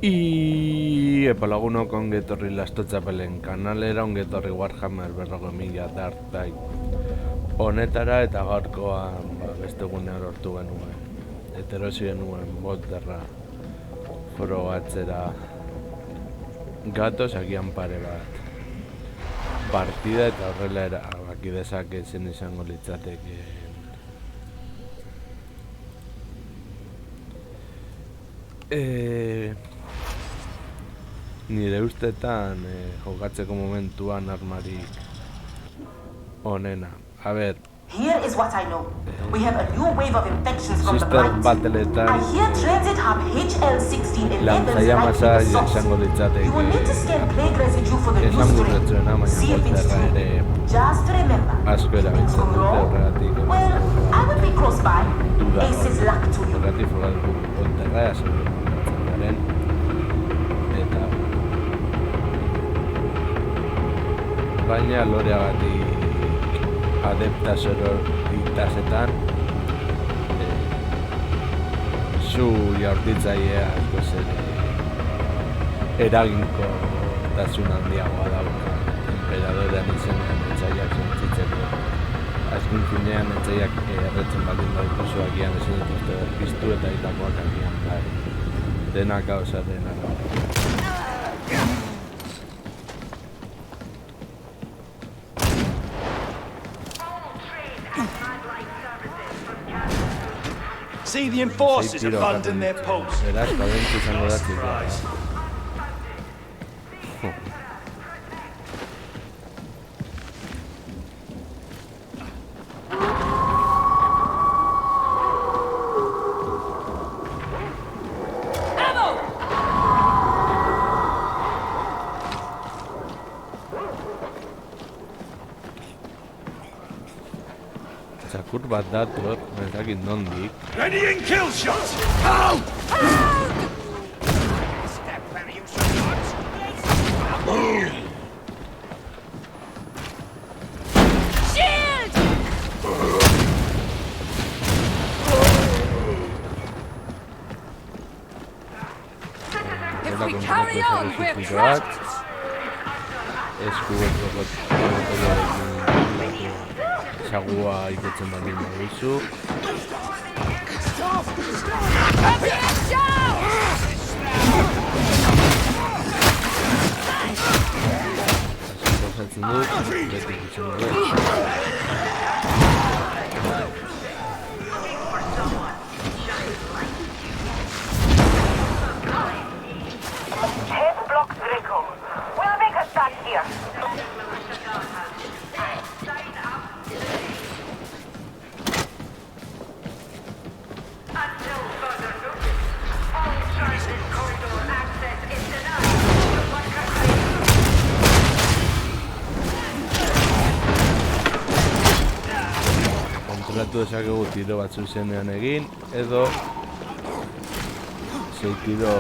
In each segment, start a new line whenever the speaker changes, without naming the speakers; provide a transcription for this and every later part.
Epalagunok ongetorri Lastotzapelen kanalera, ongetorri Warhammer 40.000 Dark honetara eta gaurkoan beste gune lortu genuen. Eterosi genuen Bolterra forogatzera gatoz, agian pare bat partida eta horrela erabaki dezake zen izango litzateke nire ustetan jokatzeko momentuan armarik onena. A ver,
here is what I know. We have a new wave of infections from the right. I hear transit hub HL1611
lanzallamasai izango litzateke.
You will need to scan plague residue for the new strain. See if it's true. Just remember.
Asko erabiltzen dute horregatik.
Well, I will be close by. Aces luck to you.
Horregatik Bolterra asko garen. Eta baina loreagatik adepta sororitasetan zu jaurtitzailea asko eraginko tasun handiagoa dauka emperadorean izenean etxaiak sentitzeko. Azken finean etxaiak erretzen baldin badituzu agian ezin dituzte berpiztu eta itakoak agian bai. Denak gauzaren arabera.
See the enforcers abandon their posts.
Txakur bat dator, ezakit nondik.
Ready in kill shots!
Out! Shield! If we carry on, we're trapped!
Sagua ikutzen baldin baduzu. Pasatzen dut, beti ikutzen dut.
Head blocks Greco. We'll make a start here.
Kontrolatu dezakegu tiro bat zuzenean egin, edo 6 tiro...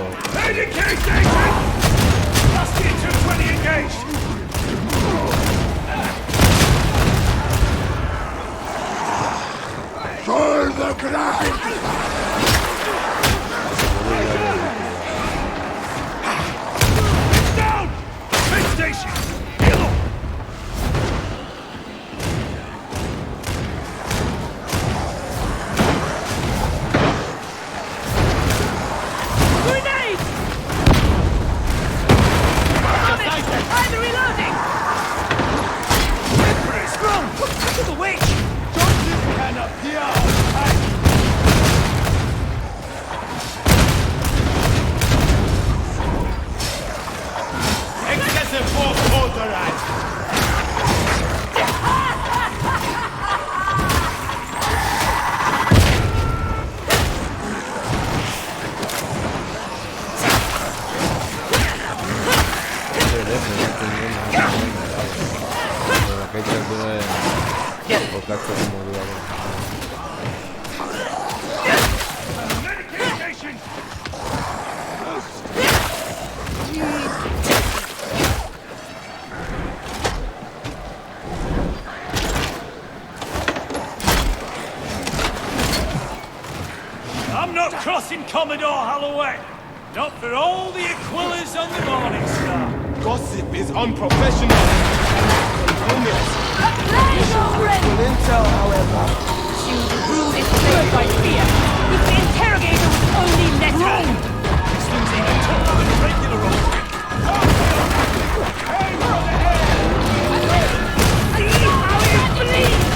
I'm not crossing Commodore Holloway! Not for all the Aquillas on the Morning Star.
Gossip is unprofessional.
A plague of friends!
Intel, however.
You rule is filled by fear. If the interrogator was only let alone.
This thing's even tougher than a regular old.
See how it bleeds!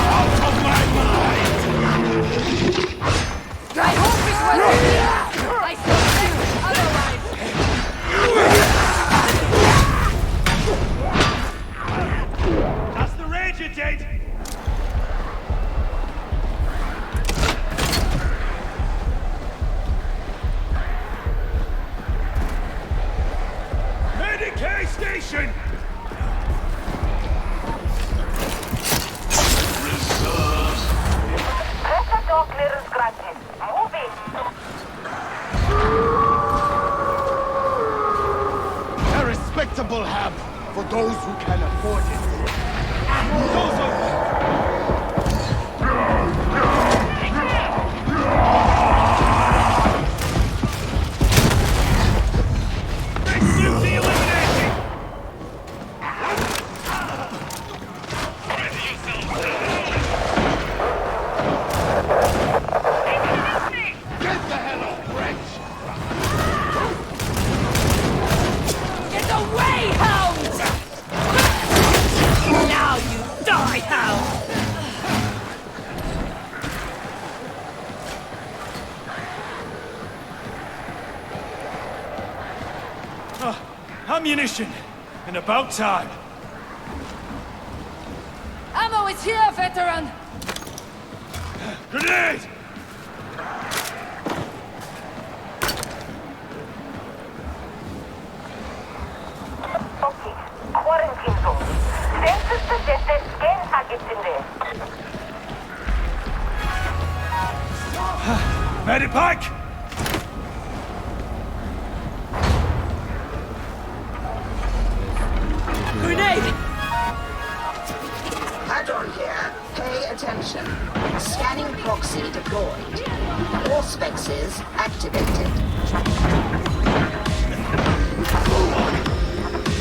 Out of my mind!
I hope it was me! I suspect otherwise!
That's the Ranger dead! Medicaid station!
Pressure door clearance granted. Moving.
A respectable hab for those who can afford it. Those of
Next duty eliminated!
get the hell off, French!
Get away, hound! Now you die, hound!
Ammunition! And about time!
Ammo is here, veteran!
Grenade!
Okay. Quarantine zone. Census suggested scan targets in there.
Medipack!
Grenade!
Add-on here. Pay attention. Scanning proxy deployed. Auspexes activated.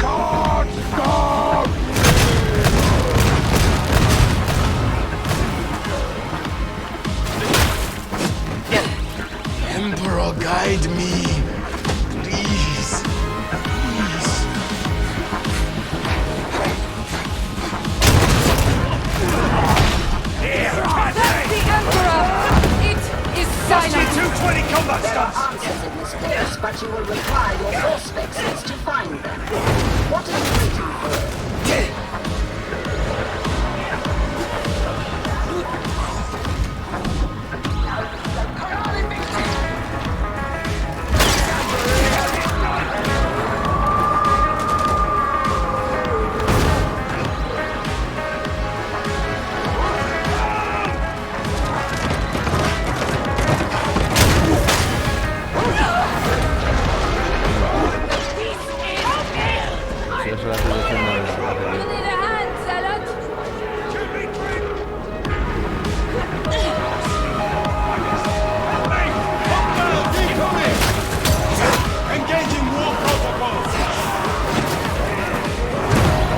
God, stop! Emperor, guide me. Please. Please.
That's the Emperor! It is silent!
220 combat
There
stance!
are answers in this case, but you will require your Auspexes to find them. What are you waiting for?
Eso es la selección de la
You need a hand, Zealot!
Engaging war protocols.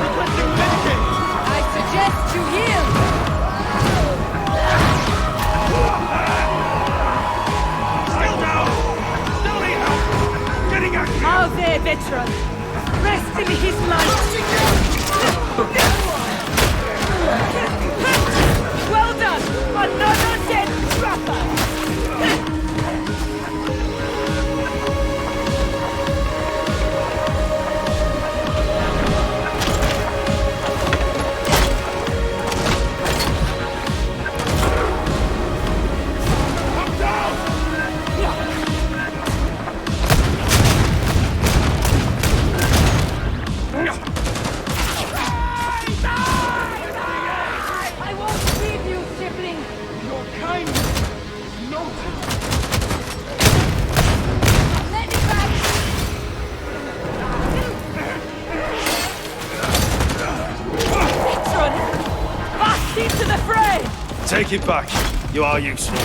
Requesting medicate.
I suggest you heal!
Still down! Still here! Getting active!
How there, veteran! Rest in his light! Well done! Another dead trapper! I won't leave you, sibling!
Your kindness. Noted.
Let me back! Veteran! Back into the fray!
Take it back. You are useful.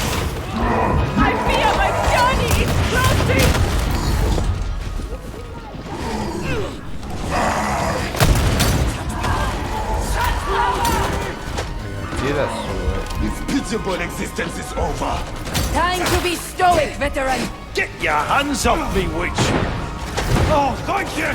I fear my journey is closing!
This pitiable existence is over.
Time to be stoic, veteran!
Get your hands off me, witch! Oh, thank you!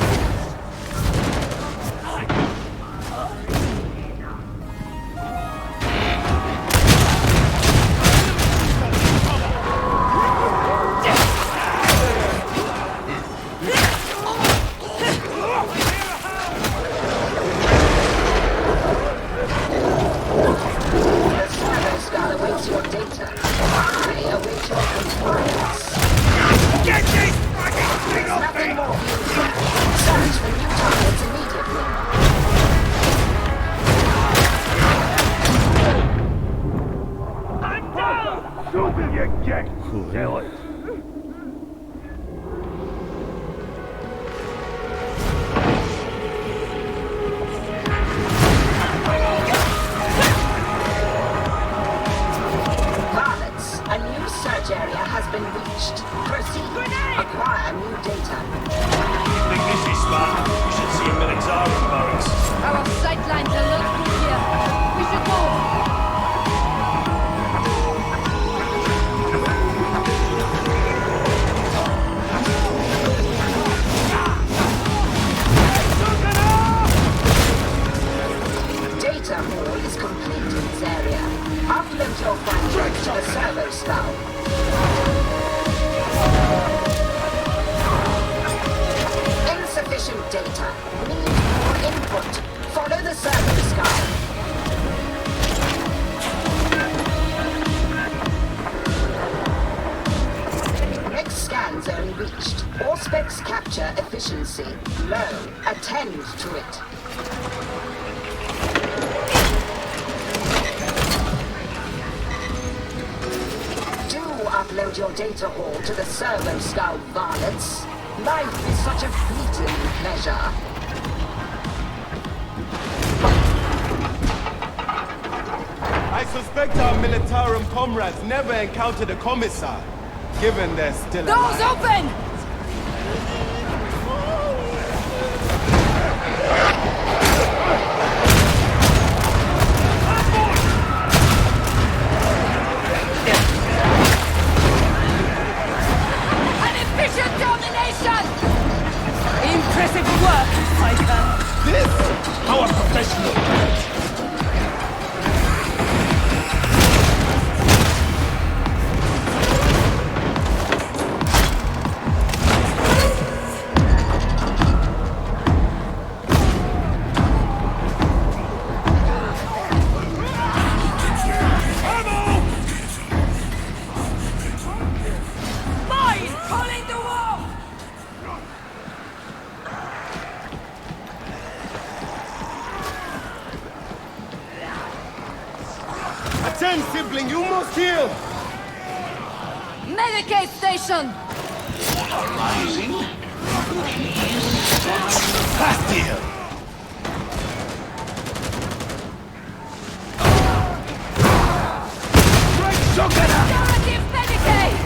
Get this fucking thing off me!
Search for new targets immediately.
I'm down! Who will you get? Kill it!
Varlets, a new search area has been reached. Proceed. Acquire new data.
Think this is smart? We should see a military barracks.
Our sightlines are not good here. We should move!
Data hall is complete in this area. Upload your findings to the servo skull. Insufficient data. Need more input. Follow the servo skull. Next scan zone reached. Auspex capture efficiency low. Attend to it. Do upload your data hall to the servo skull, varlets. Life is such a fleeting pleasure.
I suspect our Militarum comrades never encountered a commissar, given they're still
Doors
alive.
open! An efficient domination! Impressive work, Micah.
This, our professional.
Boys, calling the war!
Attend, sibling, you must heal.
Medicaid station!
Bastille!
Curative Medicaid!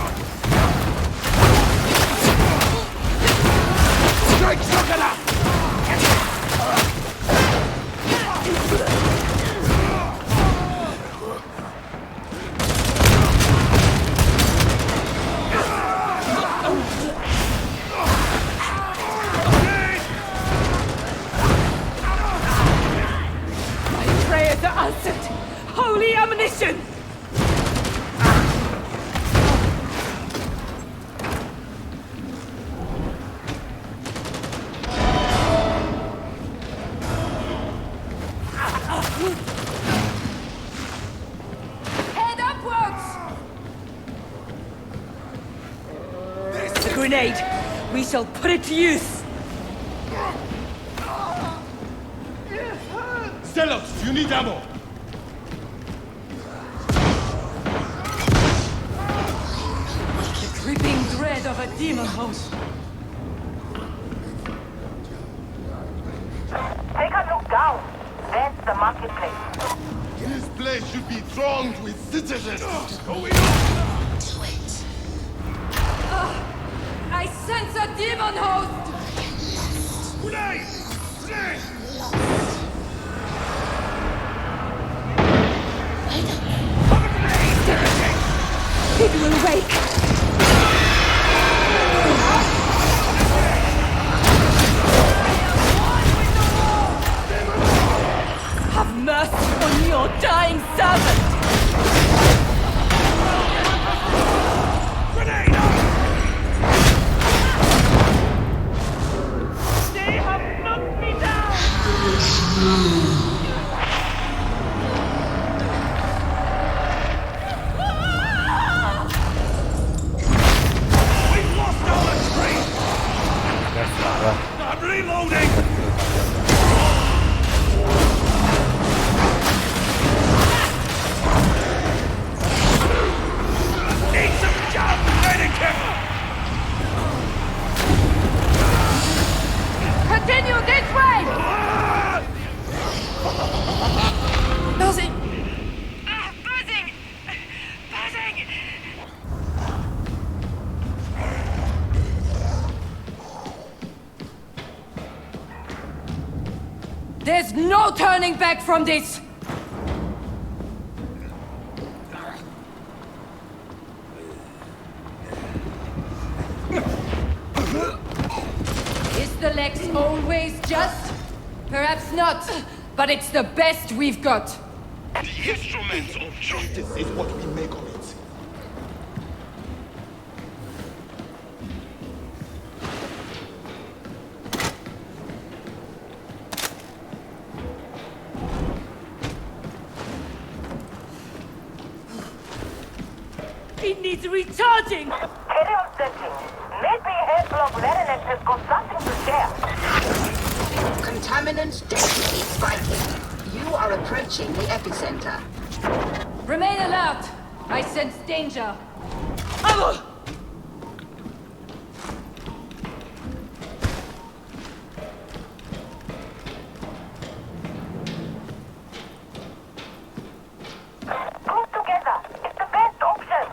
My prayers are answered! Holy ammunition! Head upwards! The grenade! We shall put it to use!
Zealots, you need ammo.
The creeping dread of a demon host.
Take a look down. That's the marketplace.
This place place should be thronged with citizens.
Going on!
I sense a demon host!
Grenade! Grenade!
It will wake! Have mercy on your dying servant!
Grenade!
They have knocked me down!
We've lost our tree! I'm reloading! Need some jump! Medicare!
Continue this way! Buzzing! Buzzing! Buzzing! There's no turning back from this! Is the Lex always just? Perhaps not, but it's the best we've got.
The instruments of justice!
This is what we make of it.
It needs recharging!
Carry on searching. Maybe a handful of Revenants has got something to share.
Contaminant density spiking. You are approaching the epicenter.
Remain alert! I sense danger.
Group together. It's the best option.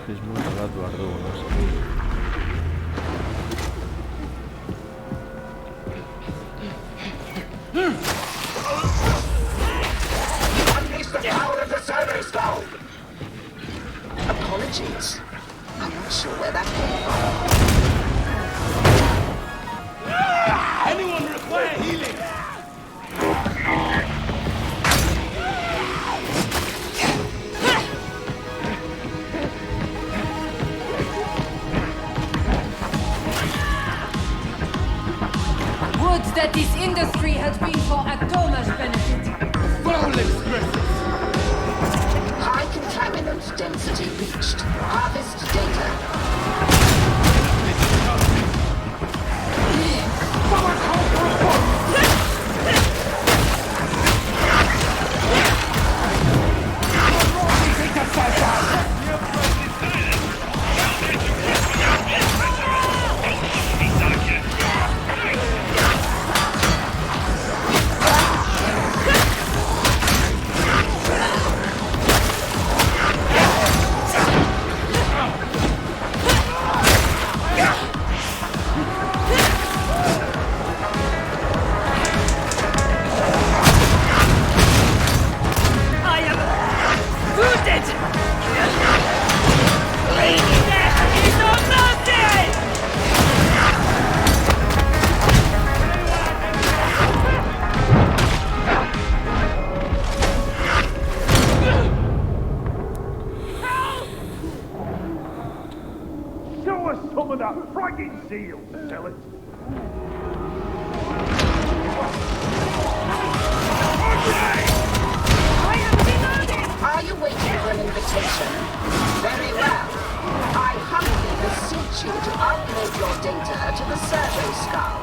Es muy barato Arrobo, no sé.
Unleash the power of the survey stone! Apologies. I'm not sure where that came from.
Anyone require healing?
Would that this industry had been for Atoma's benefit.
Foul expresses.
High contaminant density reached. Harvest data.
I am wounded! There is no mercy!
Show us some of that frigging zeal, sell it!
I am reloading!
Are you waiting for an invitation? Very well. I humbly beseech you to upload your data to the survey skull.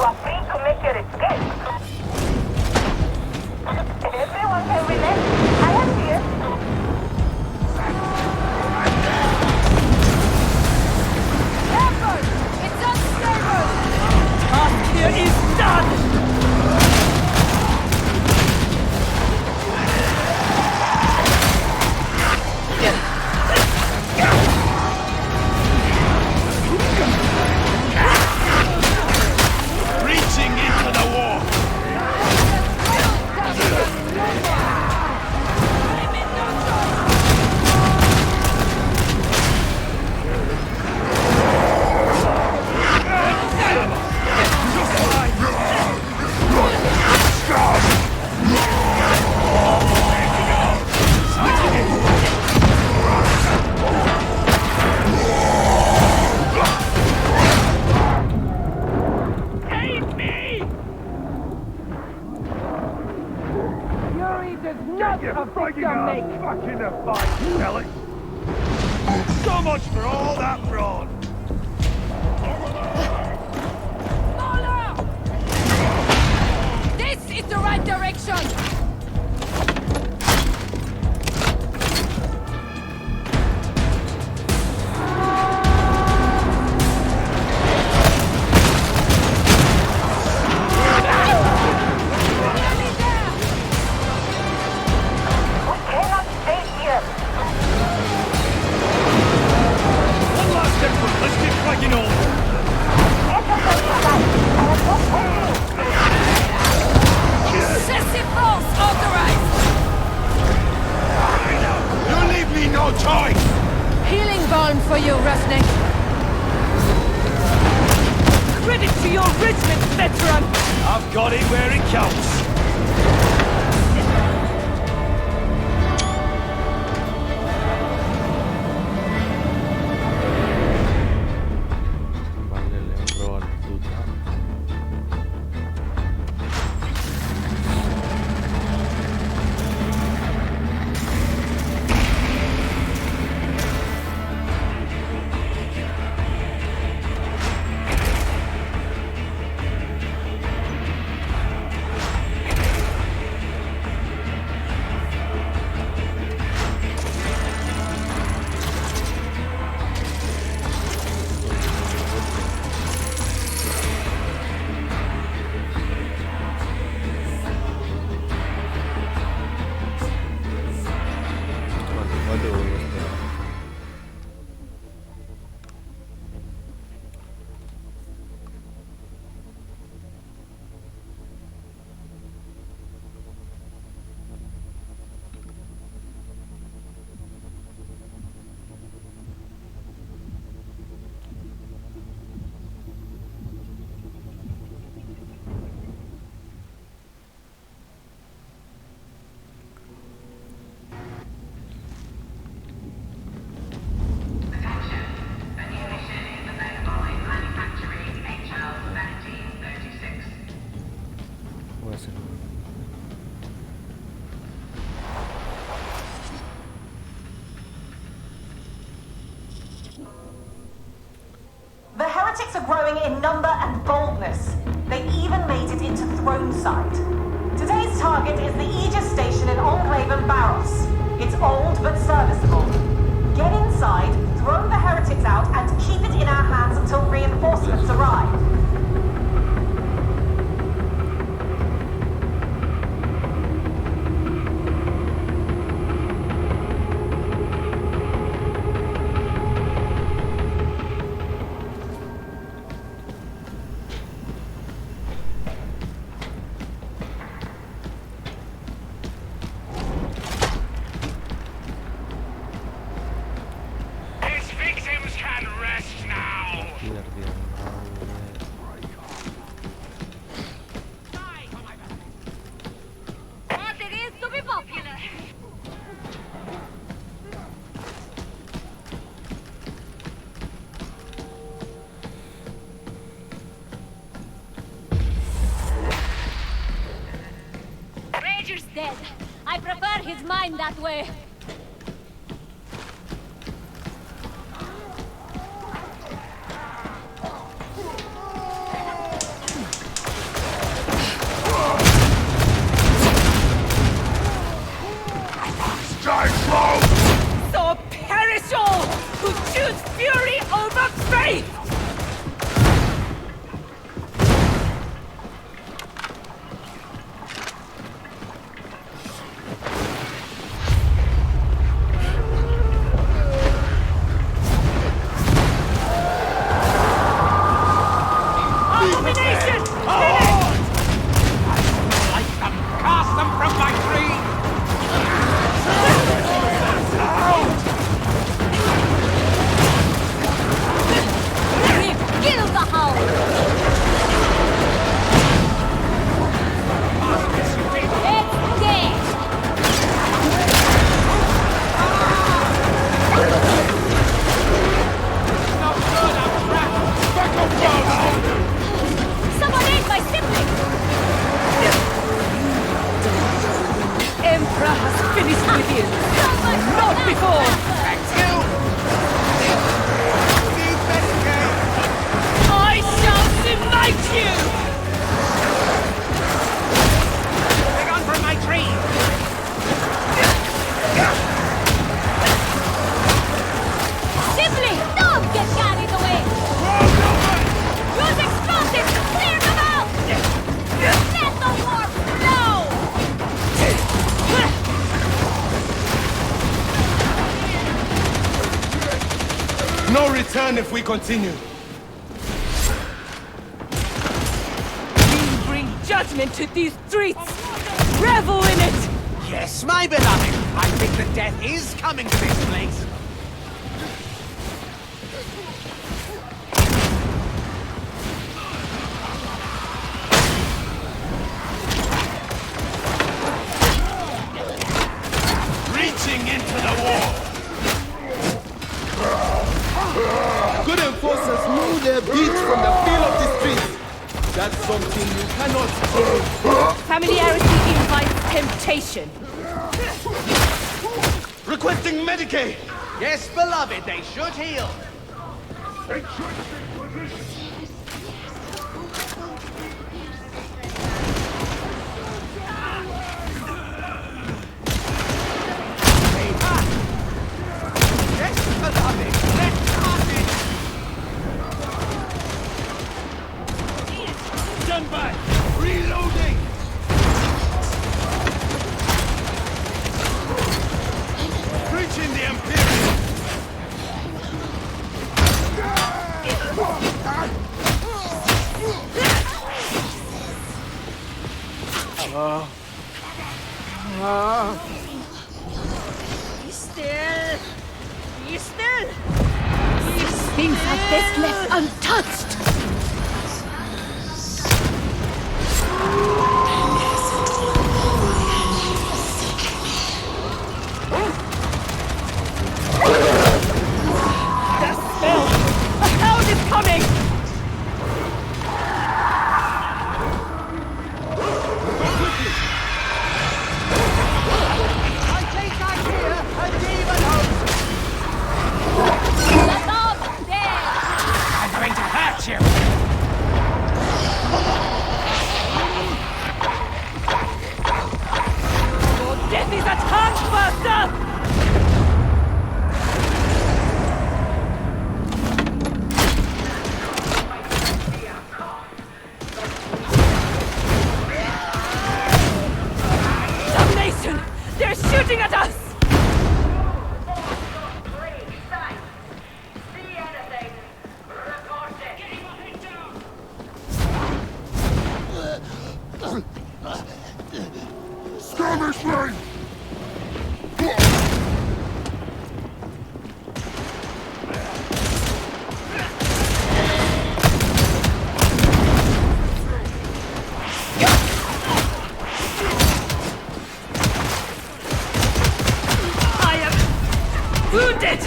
You are free to make your escape. If everyone can relate, I am here.
Effort! It's unstable! Task here is done!
Reaching into the war.
Save me! Fury does not a victim make!
Back in the fight, Kelly. So much for all that brawn.
Smaller! This is the right direction! Nearly there!
We cannot stay here.
One last effort. Let's get cracking on.
Excessive force authorized!
You leave me no choice.
Healing balm for you, Roughneck. Credit to your regiment, veteran!
I've got it where it counts.
Vale, le honro a la tuta. Vale, voy a esperar. Voy a hacer
The heretics are growing in number and boldness. They even made it into Throneside. Today's target is the Aegis station in Enclave and Barros. It's old but serviceable. Get inside, throw the heretics out, and keep it in our hands until reinforcements arrive.
His victims can rest now.
pierde.
What it is to be popular! Rager's dead. I prefer his mind that way.
return if we continue.
We bring judgment to these streets! Revel in it!
Yes, my beloved. I think that death is coming to this place.
Reaching into the wall. Good enforcers know their beat from the feel of the streets. That's something you cannot change.
Familiarity invites temptation.
Requesting Medicaid.
Yes, beloved, they should heal. Yes, beloved, let's carnage.
Stand back! Reloading!
Reaching the Imperium.
Be still! Be still! These things are best left untouched! The smell! A hound is coming!
I think I hear a demon host.
Let up! There!
I'm going to hurt you.
Your death is at hand, Buster! Damnation! They're shooting at us!
Skirmish line.
I am wounded!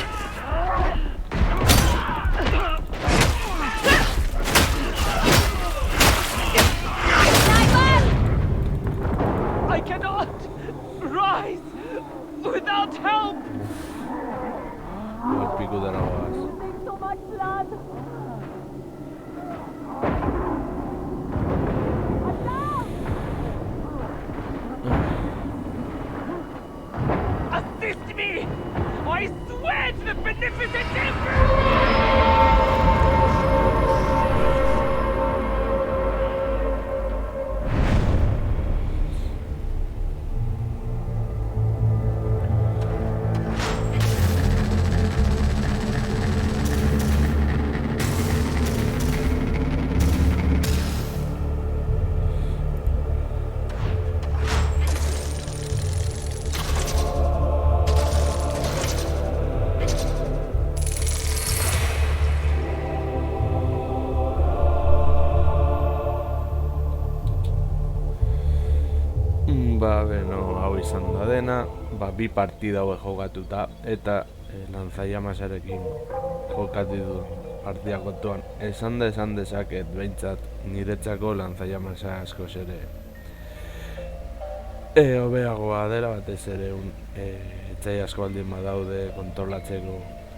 I cannot rise without help!
Pikutara goaz.
So much blood! Assist me! I swear to the beneficent Emperor!
Beno, hau izan da dena, bi partida hauek jokatuta, eta lanzailamasarekin jokatu du partida kontuan. Esan dezaket, behintzat, niretzako lanzailamasa askoz ere hobeagoa dela, batez ere etxai asko baldin badaude kontrolatzeko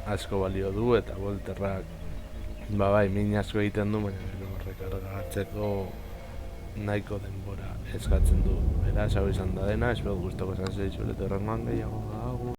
asko balio du, eta bolterrak bai, min asko egiten du, baina rekargatzeko nahiko denbora eskatzen du. Beraz, hau izan da dena, espero gustoko izan zeizu, eta horrengoan gehiago.